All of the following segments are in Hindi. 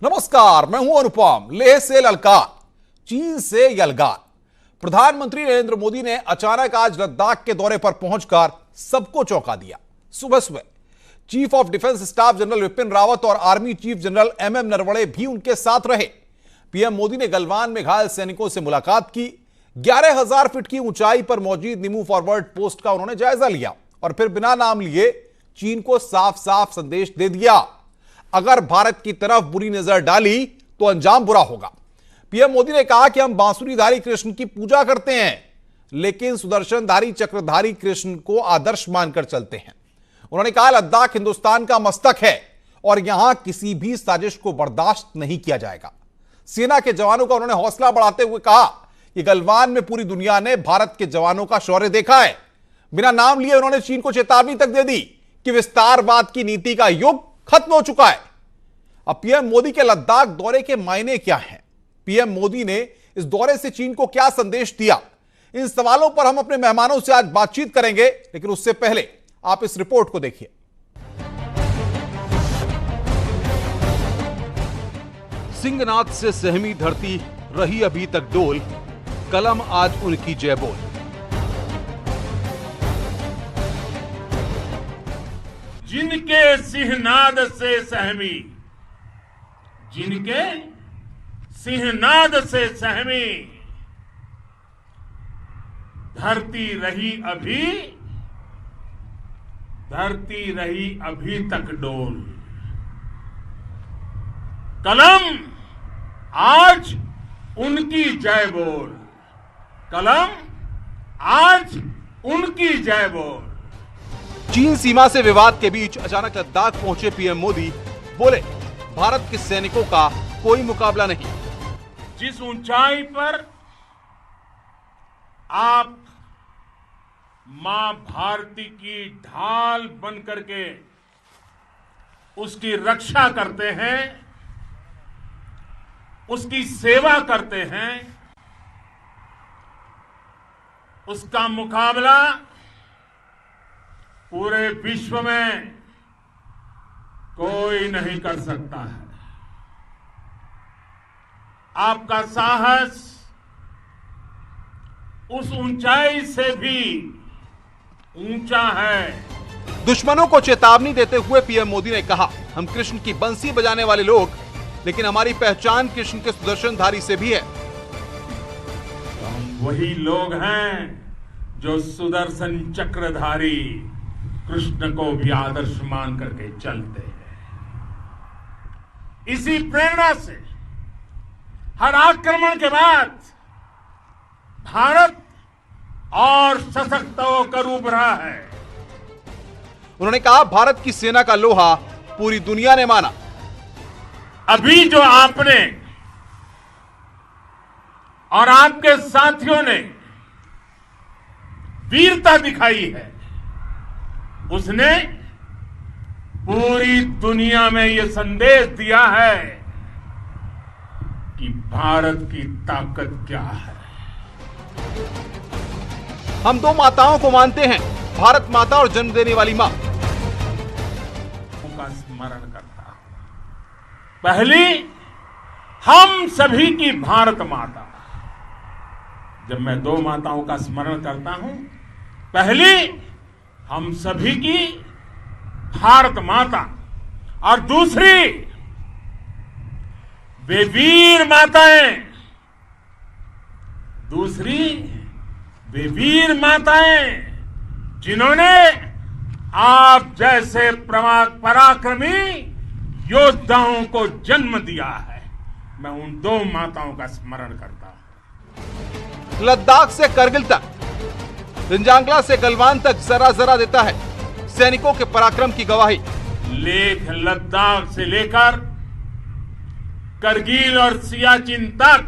नमस्कार, मैं हूं अनुपम। लेह से ललकार, चीन से यलगार। प्रधानमंत्री नरेंद्र मोदी ने अचानक आज लद्दाख के दौरे पर पहुंचकर सबको चौंका दिया। सुबह सुबह chief of defence staff general Vipin Rawat और army chief general MM Naravane भी उनके साथ रहे। पीएम मोदी ने गलवान में घायल सैनिकों से मुलाकात की। 11,000 फीट की ऊंचाई पर मौजूद निमू फॉरवर्ड पोस्ट का उन्होंने जायजा लिया और फिर बिना नाम लिए चीन को साफ साफ संदेश दे दिया, अगर भारत की तरफ बुरी नजर डाली तो अंजाम बुरा होगा। पीएम मोदी ने कहा कि हम बांसुरीधारी कृष्ण की पूजा करते हैं, लेकिन सुदर्शनधारी चक्रधारी कृष्ण को आदर्श मानकर चलते हैं। उन्होंने कहा, लद्दाख हिंदुस्तान का मस्तक है और यहां किसी भी साजिश को बर्दाश्त नहीं किया जाएगा। सेना के जवानों का उन्होंने हौसला बढ़ाते हुए कहा कि गलवान में पूरी दुनिया ने भारत के जवानों का शौर्य देखा है। बिना नाम लिए उन्होंने चीन को चेतावनी तक दे दी कि विस्तारवाद की नीति का युग खत्म हो चुका है। अब पीएम मोदी के लद्दाख दौरे के मायने क्या हैं? पीएम मोदी ने इस दौरे से चीन को क्या संदेश दिया? इन सवालों पर हम अपने मेहमानों से आज बातचीत करेंगे, लेकिन उससे पहले आप इस रिपोर्ट को देखिए। सिंहनाद से सहमी धरती रही अभी तक डोल, कलम आज उनकी जय बोल। जिनके सिंहनाद से सहमी, जिनके सिंहनाद से सहमी, धरती रही अभी तक डोल। कलम आज उनकी जय बोल, कलम आज उनकी जय बोल। चीन सीमा से विवाद के बीच अचानक लद्दाख पहुंचे पीएम मोदी बोले, भारत के सैनिकों का कोई मुकाबला नहीं। जिस ऊंचाई पर आप मां भारती की ढाल बन करके उसकी रक्षा करते हैं, उसकी सेवा करते हैं, उसका मुकाबला पूरे विश्व में कोई नहीं कर सकता है। आपका साहस उस ऊंचाई से भी ऊंचा है। दुश्मनों को चेतावनी देते हुए पीएम मोदी ने कहा, हम कृष्ण की बंसी बजाने वाले लोग, लेकिन हमारी पहचान कृष्ण के सुदर्शनधारी से भी है। हम वही लोग हैं जो सुदर्शन चक्रधारी कृष्ण को भी आदर्श मान करके चलते हैं। इसी प्रेरणा से हर आक्रमण के बाद भारत और सशक्त होकर उभरा है। उन्होंने कहा, भारत की सेना का लोहा पूरी दुनिया ने माना। अभी जो आपने और आपके साथियों ने वीरता दिखाई है, उसने पूरी दुनिया में यह संदेश दिया है कि भारत की ताकत क्या है। हम दो माताओं को मानते हैं, भारत माता और जन्म देने वाली मां। उनका स्मरण करता हूं। पहली, हम सभी की भारत माता। जब मैं दो माताओं का स्मरण करता हूं, पहली हम सभी की भारत माता और दूसरी वे वीर माताएं, दूसरी वे वीर माताएं जिन्होंने आप जैसे पराक्रमी योद्धाओं को जन्म दिया है। मैं उन दो माताओं का स्मरण करता हूं। लद्दाख से करगिल तक, रिंजांगला से गलवान तक जरा जरा देता है सैनिकों के पराक्रम की गवाही। लेह लद्दाख से लेकर करगिल और सियाचिन तक,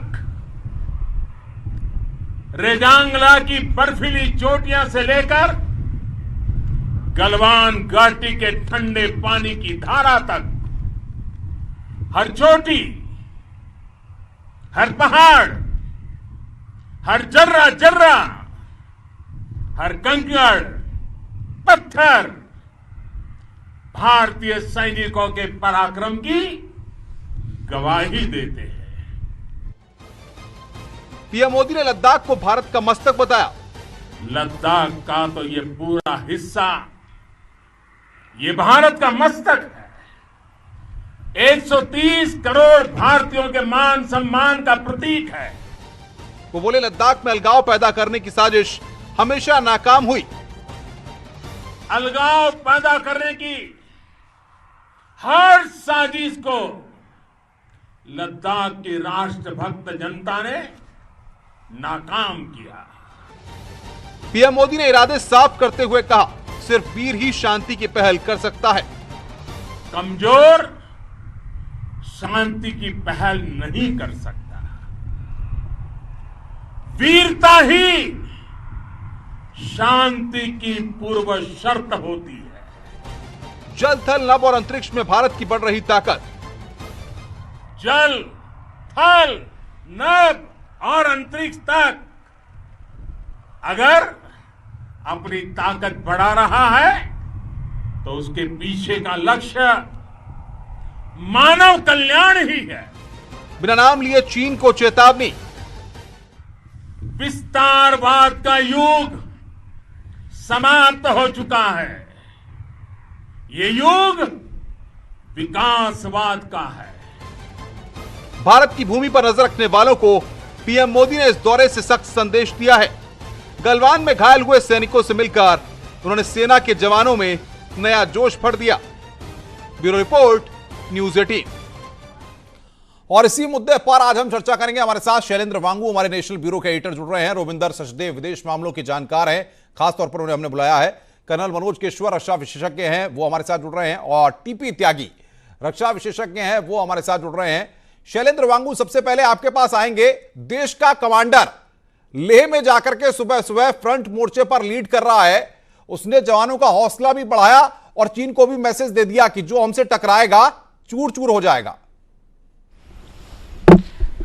रेजांगला की बर्फीली चोटियां से लेकर गलवान घाटी के ठंडे पानी की धारा तक, हर चोटी, हर पहाड़, हर जर्रा जर्रा, हर कंकड़ पत्थर भारतीय सैनिकों के पराक्रम की गवाही देते हैं। पीएम मोदी ने लद्दाख को भारत का मस्तक बताया। लद्दाख का तो ये पूरा हिस्सा ये भारत का मस्तक है। 130 करोड़ भारतीयों के मान सम्मान का प्रतीक है। वो बोले लद्दाख में अलगाव पैदा करने की साजिश हमेशा नाकाम हुई। अलगाव पैदा करने की हर साजिश को लद्दाख की राष्ट्रभक्त जनता ने नाकाम किया। पीएम मोदी ने इरादे साफ करते हुए कहा, सिर्फ वीर ही शांति की पहल कर सकता है। कमजोर शांति की पहल नहीं कर सकता। वीरता ही शांति की पूर्व शर्त होती है। जल, थल, नभ और अंतरिक्ष में भारत की बढ़ रही ताकत। जल, थल, नभ और अंतरिक्ष तक अगर अपनी ताकत बढ़ा रहा है तो उसके पीछे का लक्ष्य मानव कल्याण ही है। बिना नाम लिए चीन को चेतावनी। विस्तारवाद का युग समाप्त हो चुका है। ये युग विकासवाद का है। भारत की भूमि पर नजर रखने वालों को पीएम मोदी ने इस दौरे से सख्त संदेश दिया है। गलवान में घायल हुए सैनिकों से मिलकर उन्होंने सेना के जवानों में नया जोश भर दिया। Bureau report, news 18। और इसी मुद्दे पर आज हम चर्चा करेंगे। हमारे साथ शैलेंद्र वांगू, हमारे नेशनल ब्यूरो के एडिटर जुड़ रहे हैं। रोविंदर सचदेव विदेश मामलों के जानकार हैं, खासतौर पर उन्हें हमने बुलाया है। कर्नल मनोज केशवर रक्षा विशेषज्ञ हैं, वो हमारे साथ जुड़ रहे हैं। और टीपी त्यागी रक्षा विशेषज्ञ हैं, वो हमारे साथ जुड़ रहे हैं। शैलेंद्र वांगू, सबसे पहले आपके पास आएंगे। देश का कमांडर लेह में जाकर के सुबह सुबह फ्रंट मोर्चे पर लीड कर रहा है। उसने जवानों का हौसला भी बढ़ाया और चीन को भी मैसेज दे दिया कि जो हमसे टकराएगा चूर चूर हो जाएगा।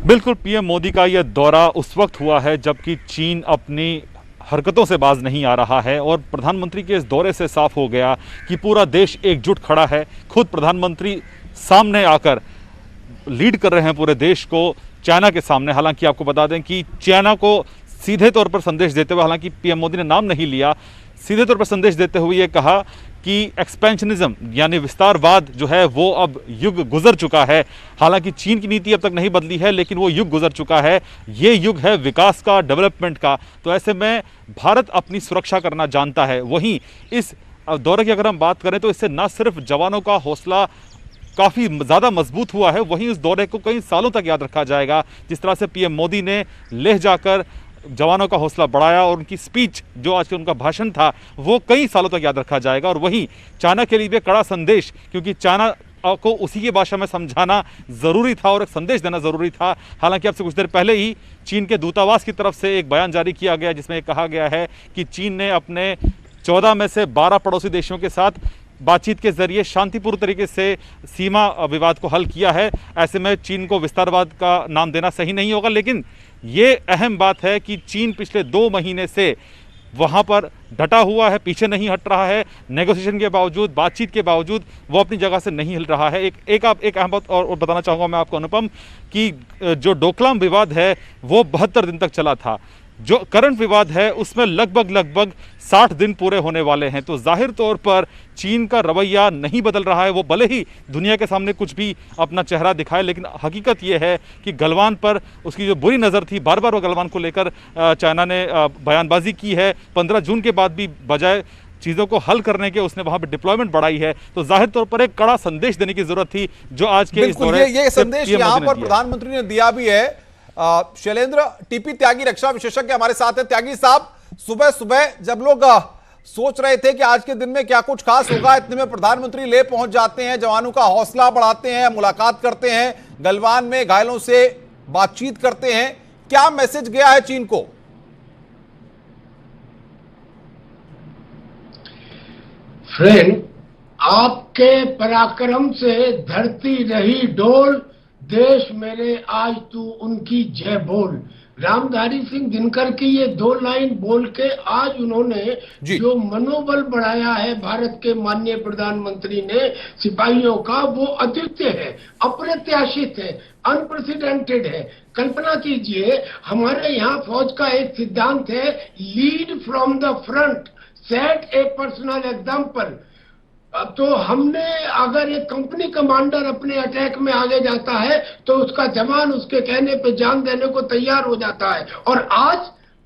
बिल्कुल, पीएम मोदी का यह दौरा उस वक्त हुआ है जबकि चीन अपनी हरकतों से बाज नहीं आ रहा है और प्रधानमंत्री के इस दौरे से साफ हो गया कि पूरा देश एकजुट खड़ा है। खुद प्रधानमंत्री सामने आकर लीड कर रहे हैं पूरे देश को चाइना के सामने। हालांकि आपको बता दें कि चाइना को सीधे तौर पर संदेश देते हुए, हालांकि पीएम मोदी ने नाम नहीं लिया, सीधे तौर पर संदेश देते हुए ये कहा कि एक्सपेंशनिज्म यानी विस्तारवाद जो है वो अब युग गुजर चुका है। हालांकि चीन की नीति अब तक नहीं बदली है, लेकिन वो युग गुजर चुका है। ये युग है विकास का, डेवलपमेंट का। तो ऐसे में भारत अपनी सुरक्षा करना जानता है। वहीं इस दौरे की अगर हम बात करें तो इससे न सिर्फ जवानों का हौसला काफ़ी ज़्यादा मजबूत हुआ है, वहीं इस दौरे को कई सालों तक याद रखा जाएगा। जिस तरह से पीएम मोदी ने लेह जाकर जवानों का हौसला बढ़ाया और उनकी स्पीच जो आज के उनका भाषण था वो कई सालों तक याद रखा जाएगा। और वहीं चाइना के लिए भी कड़ा संदेश, क्योंकि चाइना को उसी की भाषा में समझाना ज़रूरी था और एक संदेश देना ज़रूरी था। हालांकि अब से कुछ देर पहले ही चीन के दूतावास की तरफ से एक बयान जारी किया गया जिसमें कहा गया है कि चीन ने अपने 14 में से 12 पड़ोसी देशों के साथ बातचीत के जरिए शांतिपूर्ण तरीके से सीमा विवाद को हल किया है। ऐसे में चीन को विस्तारवाद का नाम देना सही नहीं होगा, लेकिन ये अहम बात है कि चीन पिछले 2 महीने से वहाँ पर डटा हुआ है, पीछे नहीं हट रहा है। नेगोशिएशन के बावजूद, बातचीत के बावजूद वो अपनी जगह से नहीं हिल रहा है। एक अहम बात और बताना चाहूँगा मैं आपको अनुपम, कि जो डोकलाम विवाद है वो 72 दिन तक चला था। जो करंट विवाद है उसमें लगभग 60 दिन पूरे होने वाले हैं। तो जाहिर तौर पर चीन का रवैया नहीं बदल रहा है। वो भले ही दुनिया के सामने कुछ भी अपना चेहरा दिखाए, लेकिन हकीकत ये है कि गलवान पर उसकी जो बुरी नज़र थी, बार बार वो गलवान को लेकर चाइना ने बयानबाजी की है। 15 जून के बाद भी बजाय चीज़ों को हल करने के उसने वहाँ पर डिप्लॉयमेंट बढ़ाई है। तो जाहिर तौर पर एक कड़ा संदेश देने की जरूरत थी जो आज के इस दौरे ये संदेश यहाँ पर प्रधानमंत्री ने दिया भी है। शैलेंद्र, टीपी त्यागी रक्षा विशेषज्ञ हमारे साथ हैं। त्यागी साहब, सुबह सुबह जब लोग सोच रहे थे कि आज के दिन में क्या कुछ खास होगा, इतने में प्रधानमंत्री ले पहुंच जाते हैं, जवानों का हौसला बढ़ाते हैं, मुलाकात करते हैं, गलवान में घायलों से बातचीत करते हैं। क्या मैसेज गया है चीन को? फ्रेंड, आपके पराक्रम से धरती रही डोल, देश मेरे आज तू उनकी जय बोल। रामधारी सिंह दिनकर की ये 2 लाइन बोल के आज उन्होंने जी। जो मनोबल बढ़ाया है भारत के माननीय प्रधानमंत्री ने सिपाहियों का, वो अद्वितीय है, अप्रत्याशित है, अनप्रेसिडेंटेड है। कल्पना कीजिए, हमारे यहाँ फौज का एक सिद्धांत है, lead from the front, set A personal example. तो हमने, अगर एक कंपनी कमांडर अपने अटैक में आगे जाता है तो उसका जवान उसके कहने पे जान देने को तैयार हो जाता है। और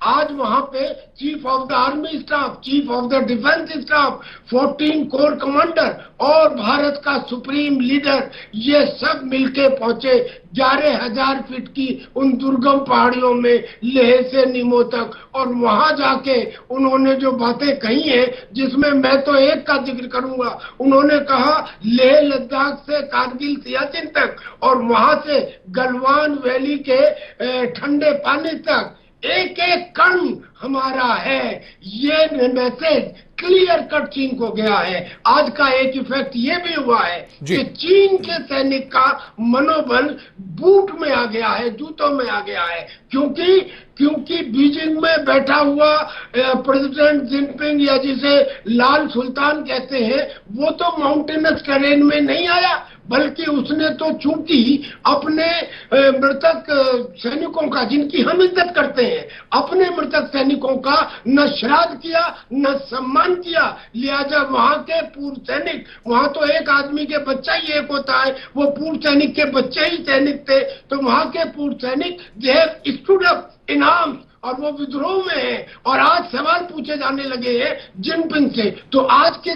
आज वहां पे chief of the army staff, chief of the defence staff, 14 core commander और भारत का सुप्रीम लीडर, ये सब मिलके पहुंचे 11,000 फीट की उन दुर्गम पहाड़ियों में, लेह से नीमो तक। और वहां जाके उन्होंने जो बातें कही हैं, जिसमें मैं तो एक का जिक्र करूंगा, उन्होंने कहा लेह लद्दाख से कारगिल सियाचिन तक और वहां से गलवान वैली के ठंडे पानी तक एक एक कण हमारा है। ये मैसेज क्लियर कट चीन को गया है। आज का एक इफेक्ट ये भी हुआ है कि चीन के सैनिक का मनोबल बूट में आ गया है, जूतों में आ गया है। क्योंकि बीजिंग में बैठा हुआ प्रेसिडेंट जिनपिंग, या जिसे लाल सुल्तान कहते हैं, वो तो माउंटेनस टेरेन में नहीं आया, बल्कि उसने तो चूंकि अपने मृतक सैनिकों का, जिनकी हम इज्जत करते हैं, अपने मृतक सैनिकों का न श्राद्ध किया न सम्मान किया। लिहाजा वहां के पूर्व सैनिक, वहां तो एक आदमी के बच्चा ही एक होता है, वो पूर्व सैनिक के बच्चे ही सैनिक थे, तो वहां के पूर्व सैनिक they have stood up in arms और वो विद्रोह में है। और आज सवाल पूछे जाने लगे हैं जिनपिंग से। तो आज के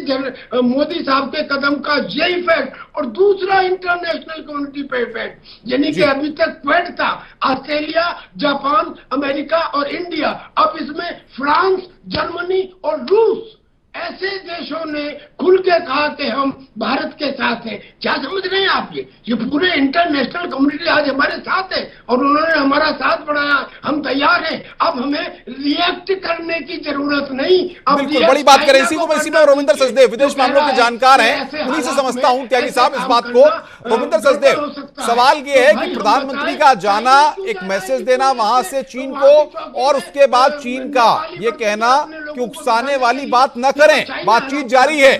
मोदी साहब के कदम का ये इफेक्ट, और दूसरा इंटरनेशनल कम्युनिटी पे इफेक्ट, यानी कि अभी तक क्वेड था, ऑस्ट्रेलिया, जापान, अमेरिका और इंडिया, अब इसमें फ्रांस, जर्मनी और रूस, ऐसे देशों ने खुल के कहा कि हम भारत के साथ हैं। क्या समझ रहे हैं आप? ये पूरे इंटरनेशनल कम्युनिटी आज हमारे साथ है और उन्होंने हमारा साथ बढ़ाया। हम तैयार हैं, अब हमें रिएक्ट करने की जरूरत नहीं। अब बिल्कुल, बड़ी बात करें इसी को। मैं इसी में रविंदर सचदेव विदेश मामलों के जानकार हैं, उन्हीं से समझता हूं त्यागी साहब इस बात को। रविंदर सचदेव, सवाल ये है कि प्रधानमंत्री का जाना, एक मैसेज देना वहां से चीन को, और उसके बाद चीन का ये कहना कि उकसाने वाली बात न करें, बातचीत जारी है।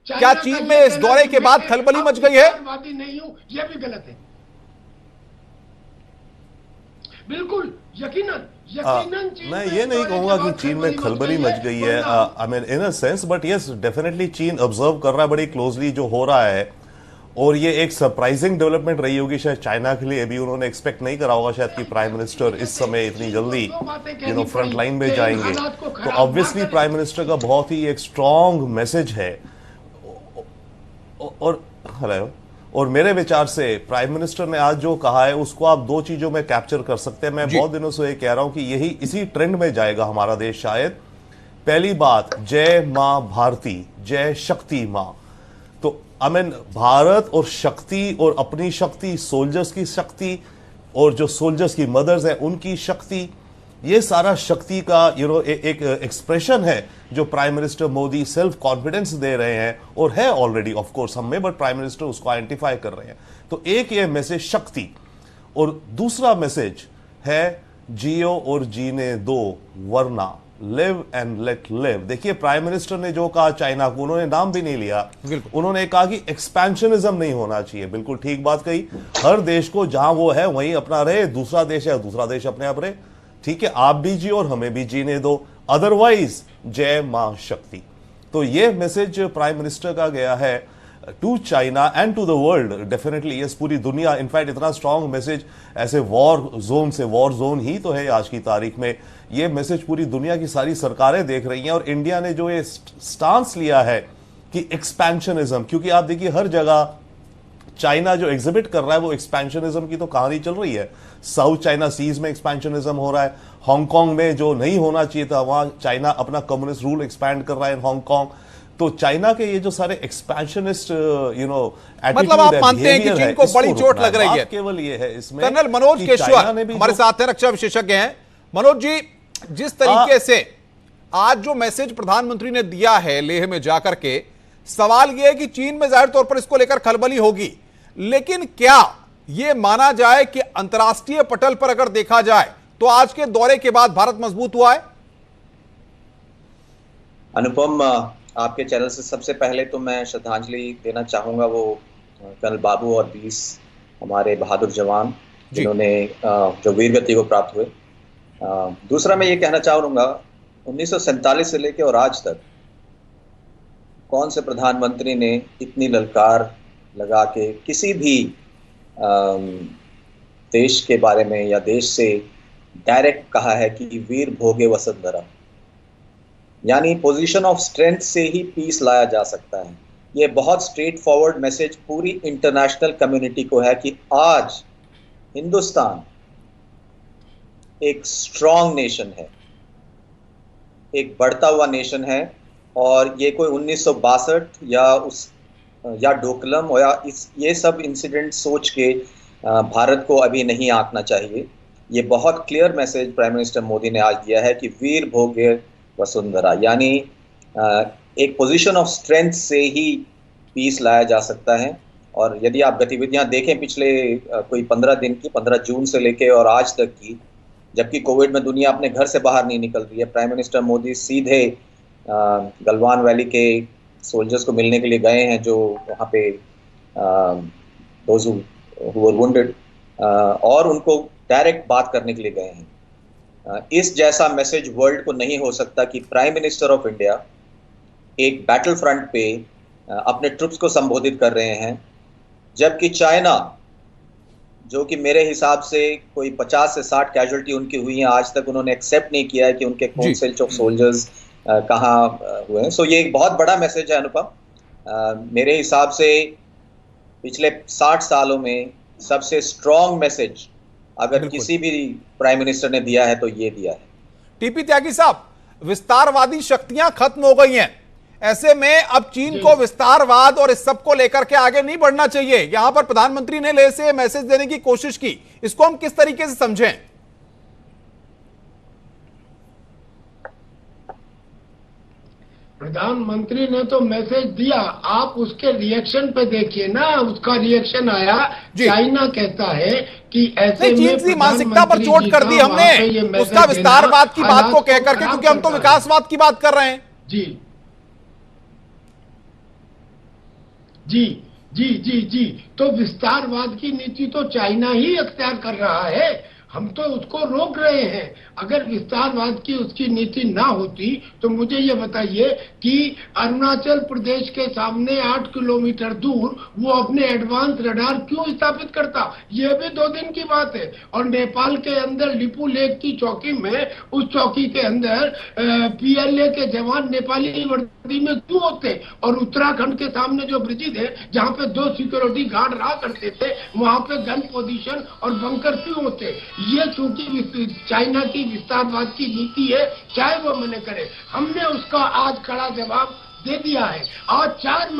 क्या चीन में इस दौरे के बाद खलबली मच गई है? नहीं हूं, यह भी गलत है। बिल्कुल, यकीनन मैं ये नहीं कहूंगा कि चीन में खलबली मच गई है, I mean in a sense, but yes definitely चीन ऑब्जर्व कर रहा है बड़ी क्लोजली जो हो रहा है। और ये एक सरप्राइजिंग डेवलपमेंट रही होगी शायद चाइना के लिए भी। उन्होंने एक्सपेक्ट नहीं करा होगा शायद कि प्राइम मिनिस्टर इस समय इतनी जल्दी फ्रंट लाइन में जाएंगे। तो ऑब्वियसली प्राइम मिनिस्टर का बहुत ही एक स्ट्रॉन्ग मैसेज है। और मेरे विचार से प्राइम मिनिस्टर ने आज जो कहा है उसको आप 2 चीजों में कैप्चर कर सकते हैं। मैं बहुत दिनों से ये कह रहा हूं कि यही इसी ट्रेंड में जाएगा हमारा देश शायद। पहली बात, जय मां भारती, जय शक्ति मां। तो आई मीन भारत और शक्ति, और अपनी शक्ति, सोल्जर्स की शक्ति, और जो सोल्जर्स की मदर्स हैं उनकी शक्ति, ये सारा शक्ति का एक एक्सप्रेशन है जो prime minister Modi self confidence दे रहे हैं, और है ऑलरेडी ऑफ कोर्स हम में, बट प्राइम मिनिस्टर उसको आइडेंटिफाई कर रहे हैं। तो एक ये मैसेज शक्ति, और दूसरा मैसेज है जियो और जीने दो, वरना लिव एंड लेट लिव। देखिए प्राइम मिनिस्टर ने जो कहा चाइना को, उन्होंने नाम भी नहीं लिया, उन्होंने कहा कि एक्सपेंशनिज्म नहीं होना चाहिए। बिल्कुल ठीक बात कही। हर देश को जहां वो है वहीं अपना रहे, दूसरा देश है दूसरा देश अपने आप रहे, ठीक है, आप भी जियो और हमें भी जीने दो, अदरवाइज जय मां शक्ति। तो ये मैसेज प्राइम मिनिस्टर का गया है to China and to the world. Definitely yes, पूरी दुनिया, इनफैक्ट इतना स्ट्रांग मैसेज, ऐसे वॉर जोन से, वॉर जोन ही तो है आज की तारीख में, ये मैसेज पूरी दुनिया की सारी सरकारें देख रही हैं। और इंडिया ने जो ये स्टांस लिया है कि एक्सपेंशनिज्म, क्योंकि आप देखिए हर जगह चाइना जो एग्जिबिट कर रहा है वो एक्सपेंशनिज्म की तो कहानी चल रही है। साउथ चाइना सीज में एक्सपेंशनिज्म हो रहा है, हांगकांग में जो नहीं होना चाहिए था वहां चाइना अपना कम्युनिस्ट रूल एक्सपैंड कर रहा है इन हांगकांग। तो चाइना के ये जो सारे एक्सपेंशनिस्ट मतलब आप मानते हैं कि चीन को बड़ी चोट लग रही है? केवल ये है इसमें। कर्नल मनोज केशवर हमारे साथ हैं, रक्षा विशेषज्ञ हैं। मनोज जी, जिस तरीके से आज जो मैसेज प्रधानमंत्री ने दिया है लेह में जाकर के, सवाल यह है कि चीन में जाहिर तौर पर इसको लेकर खलबली होगी, लेकिन क्या यह माना जाए कि अंतर्राष्ट्रीय पटल पर अगर देखा जाए तो आज के दौरे के बाद भारत मजबूत हुआ है? अनुपम, आपके चैनल से सबसे पहले तो मैं श्रद्धांजलि देना चाहूँगा वो कर्नल बाबू और 20 हमारे बहादुर जवान जिन्होंने जो वीर गति को प्राप्त हुए। दूसरा मैं ये कहना चाहूँगा 1947 से लेकर और आज तक कौन से प्रधानमंत्री ने इतनी ललकार लगा के किसी भी देश के बारे में या देश से डायरेक्ट कहा है कि वीर भोगे वसुंधरा, यानी पोजीशन ऑफ स्ट्रेंथ से ही पीस लाया जा सकता है। ये बहुत स्ट्रेट फॉरवर्ड मैसेज पूरी इंटरनेशनल कम्युनिटी को है कि आज हिंदुस्तान एक स्ट्रॉन्ग नेशन है, एक बढ़ता हुआ नेशन है, और ये कोई 1962 या डोकलम या ये सब इंसिडेंट सोच के भारत को अभी नहीं आंकना चाहिए। ये बहुत clear message prime minister Modi ने आज दिया है कि वीर भोगे वसुंधरा, यानी एक पोजीशन ऑफ स्ट्रेंथ से ही पीस लाया जा सकता है। और यदि आप गतिविधियां देखें पिछले कोई 15 दिन की, 15 जून से लेके और आज तक की, जबकि कोविड में दुनिया अपने घर से बाहर नहीं निकल रही है, प्राइम मिनिस्टर मोदी सीधे गलवान वैली के सोल्जर्स को मिलने के लिए गए हैं जो वहाँ पे वुंडेड, और उनको डायरेक्ट बात करने के लिए गए हैं। इस जैसा मैसेज वर्ल्ड को नहीं हो सकता कि प्राइम मिनिस्टर ऑफ इंडिया एक बैटल फ्रंट पे अपने ट्रुप्स को संबोधित कर रहे हैं, जबकि चाइना, जो कि मेरे हिसाब से कोई 50 से 60 कैजुअल्टी उनकी हुई हैं, आज तक उन्होंने एक्सेप्ट नहीं किया है कि उनके काउंसिल ऑफ सोल्जर्स कहाँ हुए हैं। सो ये एक बहुत बड़ा मैसेज है अनुपम। मेरे हिसाब से पिछले 60 सालों में सबसे स्ट्रॉन्ग मैसेज अगर किसी भी प्राइम मिनिस्टर ने दिया है तो ये दिया है। टीपी त्यागी साहब, विस्तारवादी शक्तियां खत्म हो गई हैं, ऐसे में अब चीन को विस्तारवाद और इस सब को लेकर के आगे नहीं बढ़ना चाहिए। यहां पर प्रधानमंत्री ने ले से मैसेज देने की कोशिश की, इसको हम किस तरीके से समझें? प्रधानमंत्री ने तो मैसेज दिया, आप उसके रिएक्शन पे देखिए ना, उसका रिएक्शन आया, चाइना कहता है कि ऐसे में चीन की मानसिकता पर चोट कर दी हमने उसका विस्तारवाद की बात को कहकर के, क्योंकि हम तो विकासवाद की बात कर रहे हैं। जी जी जी जी जी तो विस्तारवाद की नीति तो चाइना ही अख्तियार कर रहा है, हम तो उसको रोक रहे हैं। अगर विस्तारवाद की उसकी नीति ना होती तो मुझे ये बताइए कि अरुणाचल प्रदेश के सामने 8 किलोमीटर दूर वो अपने एडवांस रडार क्यों स्थापित करता? ये भी 2 दिन की बात है। और नेपाल के अंदर लिपू लेक की चौकी में, उस चौकी के अंदर पीएलए के जवान नेपाली वर्दी में क्यों होते? और उत्तराखंड के सामने जो ब्रिजेज है जहाँ पे 2 सिक्योरिटी गार्ड रहा करते थे, वहां पे गन पोजीशन और बंकर क्यों होते? ये चूंकि चाइना की विस्तारवाद की नीति है, चाहे वो मना करे, हमने उसका आज कड़ा जवाब दे दिया है। आज 4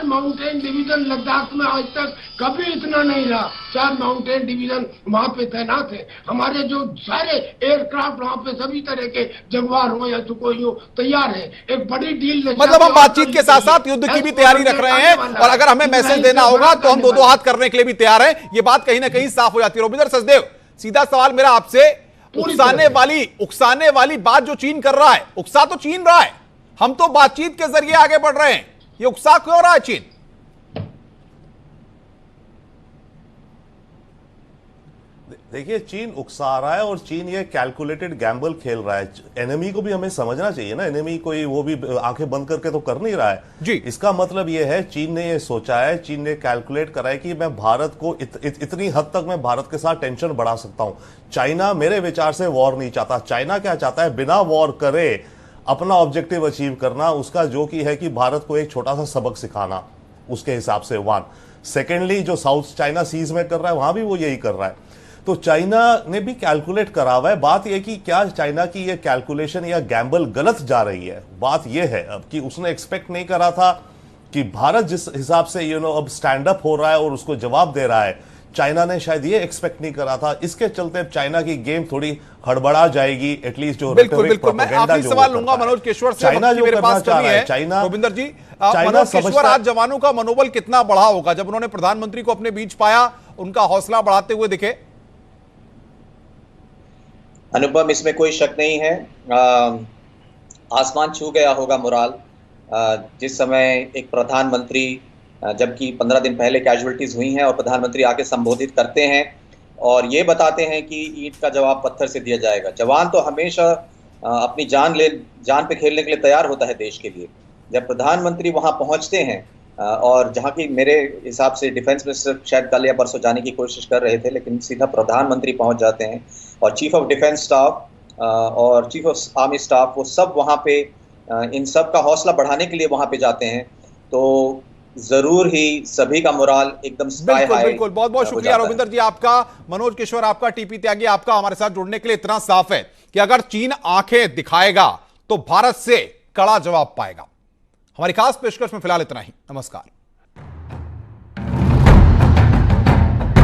माउंटेन डिवीजन लद्दाख में आज तक कभी इतना नहीं रहा। 4 माउंटेन डिवीजन वहां पे तैनात है। हमारे जो सारे एयरक्राफ्ट वहां पे सभी तरह के जगुआर हो या सुखोई हो तैयार है। एक बड़ी डील, मतलब हम बातचीत के साथ साथ युद्ध की भी तैयारी रख रहे हैं, और अगर हमें मैसेज देना होगा तो हम 2-2 हाथ करने के लिए भी तैयार हैं। ये बात कहीं ना कहीं साफ हो जाती है। रविंद्र सचदेव, सीधा सवाल मेरा आपसे, उकसाने वाली बात जो चीन कर रहा है, उकसा तो चीन रहा है, हम तो बातचीत के जरिए आगे बढ़ रहे हैं, ये उकसा क्यों रहा है चीन? देखिए, चीन उकसा रहा है और चीन ये कैलकुलेटेड गैम्बल खेल रहा है। एनिमी को भी हमें समझना चाहिए ना, एनिमी कोई वो भी आंखें बंद करके तो कर नहीं रहा है जी। इसका मतलब ये है चीन ने ये सोचा है, चीन ने कैलकुलेट करा है कि मैं भारत को इतनी हद तक मैं भारत के साथ टेंशन बढ़ा सकता हूं। चाइना मेरे विचार से वॉर नहीं चाहता। चाइना क्या चाहता है? बिना वॉर करे अपना ऑब्जेक्टिव अचीव करना, उसका जो कि है कि भारत को एक छोटा सा सबक सिखाना, उसके हिसाब से। 1 सेकेंडली, जो साउथ चाइना सीज में कर रहा है वहां भी वो यही कर रहा है। तो चाइना ने भी कैलकुलेट करा हुआ है। बात यह कि क्या चाइना की ये कैलकुलेशन या गैम्बल गलत जा रही है? बात यह है अब कि उसने एक्सपेक्ट नहीं करा था कि भारत जिस हिसाब से अब स्टैंड अप हो रहा है और उसको जवाब दे रहा है, चाइना ने शायद ये एक्सपेक्ट नहीं करा था। इसके चलते चाइना की गेम थोड़ी हड़बड़ा जाएगी, एटलीस्ट जो बिल्कुल। मैं आखिरी सवाल लूंगा मनोज केशवर से, चाइना जो मेरे पास चाह रहा है, चाइना, रविंदर जी, मनोज केशवर, आज जवानों का मनोबल कितना बढ़ा होगा जब उन्होंने प्रधानमंत्री को अपने बीच पाया, उनका हौसला बढ़ाते हुए दिखे? अनुपम, इसमें कोई शक नहीं है। आसमान छू गया होगा मोराल जिस समय एक प्रधानमंत्री, जबकि 15 दिन पहले कैजुअलिटीज हुई हैं और प्रधानमंत्री आके संबोधित करते हैं और ये बताते हैं कि ईंट का जवाब पत्थर से दिया जाएगा। जवान तो हमेशा अपनी जान पे खेलने के लिए तैयार होता है देश के लिए। जब प्रधानमंत्री वहां पहुंचते हैं और जहां की मेरे हिसाब से डिफेंस मिनिस्टर शायद कल या परसों जाने की कोशिश कर रहे थे, लेकिन सीधा प्रधानमंत्री पहुंच जाते हैं और चीफ ऑफ डिफेंस स्टाफ और चीफ ऑफ आर्मी स्टाफ वो सब वहां पे इन सब का हौसला बढ़ाने के लिए वहां पे जाते हैं, तो जरूर ही सभी का मोराल एकदम स्काई हाई। बिल्कुल, बहुत बहुत शुक्रिया रविंदर जी आपका। मनोज किशोर आपका, टीपी त्यागी आपका हमारे साथ जुड़ने के लिए। इतना साफ है कि अगर चीन आंखें दिखाएगा तो भारत से कड़ा जवाब पाएगा। हमारी खास पेशकश में फिलहाल इतना ही। नमस्कार।